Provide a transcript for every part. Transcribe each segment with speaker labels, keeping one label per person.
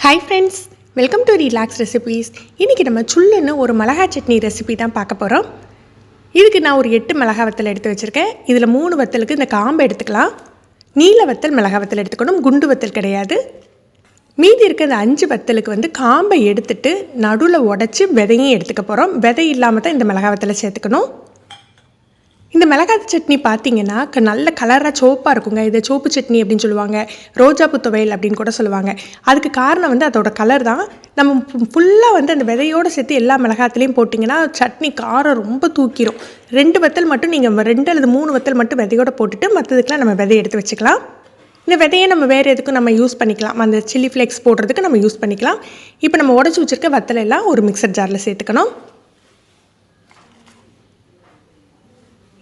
Speaker 1: Hi friends, welcome to relax recipes. இன்றைக்கி நம்ம சுள்ளுன்னு ஒரு மிளகா சட்னி ரெசிபி தான் பார்க்க போகிறோம். இதுக்கு நான் ஒரு 8 மிளகா வத்தல் எடுத்து வச்சுருக்கேன். இதில் 3 வத்தலுக்கு இந்த காம்பை எடுத்துக்கலாம். நீல வத்தல் மிளகா வத்தல் எடுத்துக்கணும், குண்டு வத்தல் கிடையாது. மீதி இருக்க இந்த 5 வத்தலுக்கு காம்பை எடுத்துட்டு நடுவில் உடச்சி விதையும் எடுத்துக்க போகிறோம். விதை இல்லாமல் தான் இந்த மிளகா வத்தலை சேர்த்துக்கணும். இந்த மிளகாய் சட்னி பார்த்தீங்கன்னா நல்ல கலராக சோப்பாக இருக்குங்க. இதை சோப்பு சட்னி அப்படின்னு சொல்லுவாங்க, ரோஜாப்பூ துவையல் அப்படின்னு கூட சொல்லுவாங்க. அதுக்கு காரணம் அதோட கலர் தான். நம்ம ஃபுல்லாக அந்த விதையோடு சேர்த்து எல்லா மிளகாத்துலேயும் போட்டிங்கன்னா சட்னி காரம் ரொம்ப தூக்கிடும். 2 வத்தல் மட்டும் நீங்கள் 2 அல்லது 3 வத்தல் மட்டும் விதையோடு போட்டுட்டு மற்றதுக்கெலாம் நம்ம விதையை எடுத்து வச்சுக்கலாம். இந்த விதையை நம்ம வேறு எதுக்கும் நம்ம யூஸ் பண்ணிக்கலாம். அந்த சில்லி ஃப்ளேக்ஸ் போடுறதுக்கு நம்ம யூஸ் பண்ணிக்கலாம். இப்போ நம்ம உடச்சி வச்சுருக்க வத்தலை எல்லாம் ஒரு மிக்சர் ஜாரில் சேர்த்துக்கணும்.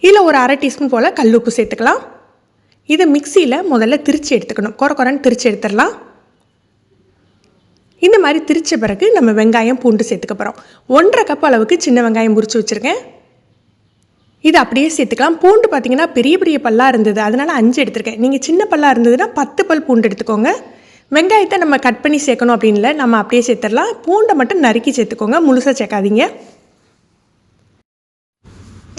Speaker 1: இதில் ஒரு 1/2 டீஸ்பூன் போல் கல் உப்பு சேர்த்துக்கலாம். இதை மிக்சியில் முதல்ல திரிச்சு எடுத்துக்கணும். குறைன்னு திரிச்சு எடுத்துடலாம். இந்த மாதிரி திரிச்ச பிறகு நம்ம வெங்காயம் பூண்டு சேர்த்துக்க போகிறோம். 1/2 கப் அளவுக்கு சின்ன வெங்காயம் முறிச்சு வச்சுருக்கேன். இது அப்படியே சேர்த்துக்கலாம். பூண்டு பார்த்திங்கன்னா பெரிய பெரிய பல்லாக இருந்தது, அதனால் 5 எடுத்துருக்கேன். நீங்கள் சின்ன பல்லாக இருந்ததுன்னா 10 பல் பூண்டு எடுத்துக்கோங்க. வெங்காயத்தை நம்ம கட் பண்ணி சேர்க்கணும் அப்படின்னு இல்லை, நம்ம அப்படியே சேர்த்துடலாம். பூண்டை மட்டும் நறுக்கி சேர்த்துக்கோங்க, முழுசாக சேர்க்காதீங்க.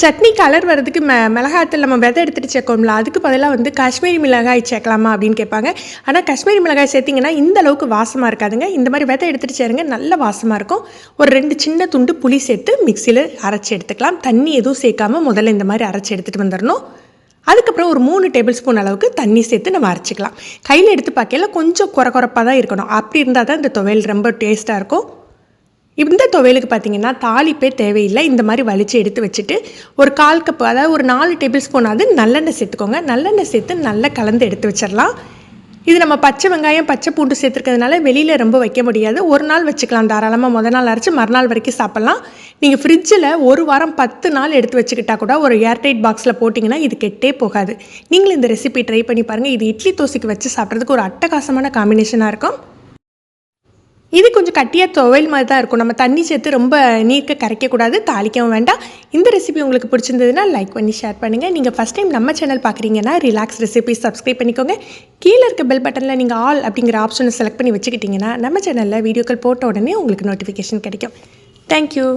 Speaker 1: சட்னி கலர் வர்றதுக்கு மிளகாத்தில் நம்ம விதை எடுத்துகிட்டு சேர்க்கோம்ல, அதுக்கு பதிலாக காஷ்மீரி மிளகாய் சேர்க்கலாமா அப்படின்னு கேட்பாங்க. ஆனால் காஷ்மீரி மிளகாய் சேர்த்திங்கன்னா இந்த அளவுக்கு வாசமாக இருக்காதுங்க. இந்த மாதிரி விதை எடுத்துகிட்டு சேருங்க, நல்ல வாசமாக இருக்கும். ஒரு 2 சின்ன துண்டு புளி சேர்த்து மிக்சியில் அரைச்சி எடுத்துக்கலாம். தண்ணி எதுவும் சேர்க்காமல் முதல்ல இந்த மாதிரி அரைச்சி எடுத்துகிட்டு வந்துடணும். அதுக்கப்புறம் ஒரு 3 டேபிள் ஸ்பூன் அளவுக்கு தண்ணி சேர்த்து நம்ம அரைச்சிக்கலாம். கையில் எடுத்து பார்க்கல கொஞ்சம் குறைப்பாக தான் இருக்கணும். அப்படி இருந்தால் தான் இந்த துவையல் ரொம்ப டேஸ்ட்டாக இருக்கும். இந்த துவையலுக்கு பார்த்திங்கன்னா தாளிப்பே தேவையில்லை. இந்த மாதிரி வலிச்சு எடுத்து வச்சுட்டு ஒரு 1/4 கப், அதாவது ஒரு 4 டேபிள் ஸ்பூனாவது நல்லெண்ணெய் சேர்த்துக்கோங்க. நல்லெண்ணெய் சேர்த்து நல்லா கலந்து எடுத்து வச்சிடலாம். இது நம்ம பச்சை வெங்காயம் பச்சை பூண்டு சேர்த்துருக்கிறதுனால வெளியில் ரொம்ப வைக்க முடியாது. ஒரு நாள் வச்சுக்கலாம் தாராளமாக. முதல் நாள் அரைச்சி மறுநாள் வரைக்கும் சாப்பிட்லாம். நீங்கள் ஃப்ரிட்ஜில் 1 வாரம் 10 நாள் எடுத்து வச்சுக்கிட்டா கூட ஒரு ஏர்டைட் பாக்ஸில் போட்டிங்கன்னா இது கெட்டே போகாது. நீங்களும் இந்த ரெசிபி ட்ரை பண்ணி பாருங்கள். இது இட்லி தோசைக்கு வச்சு சாப்பிட்றதுக்கு ஒரு அட்டகாசமான காம்பினேஷனாக இருக்கும். இது கொஞ்சம் கட்டியாக துவையல் மாதிரி தான் இருக்கும். நம்ம தண்ணி சேர்த்து ரொம்ப நீர்க்க கரைக்கக்கூடாது, தாளிக்கவும் வேண்டாம். இந்த ரெசிபி உங்களுக்கு பிடிச்சிருந்ததுன்னா லைக் பண்ணி ஷேர் பண்ணுங்கள். நீங்கள் ஃபஸ்ட் டைம் நம்ம சேனல் பார்க்குறீங்கன்னா ரிலாக்ஸ் ரெசிபிஸ் சப்ஸ்கிரைப் பண்ணிக்கோங்க. கீழே இருக்க பெல் பட்டனில் நீங்கள் ஆல் அப்படிங்கிற ஆப்ஷனை செலக்ட் பண்ணி வச்சுக்கிட்டிங்கன்னா நம்ம சேனலில் வீடியோக்கள் போட்ட உடனே உங்களுக்கு நோட்டிஃபிகேஷன் கிடைக்கும். தேங்க்யூ.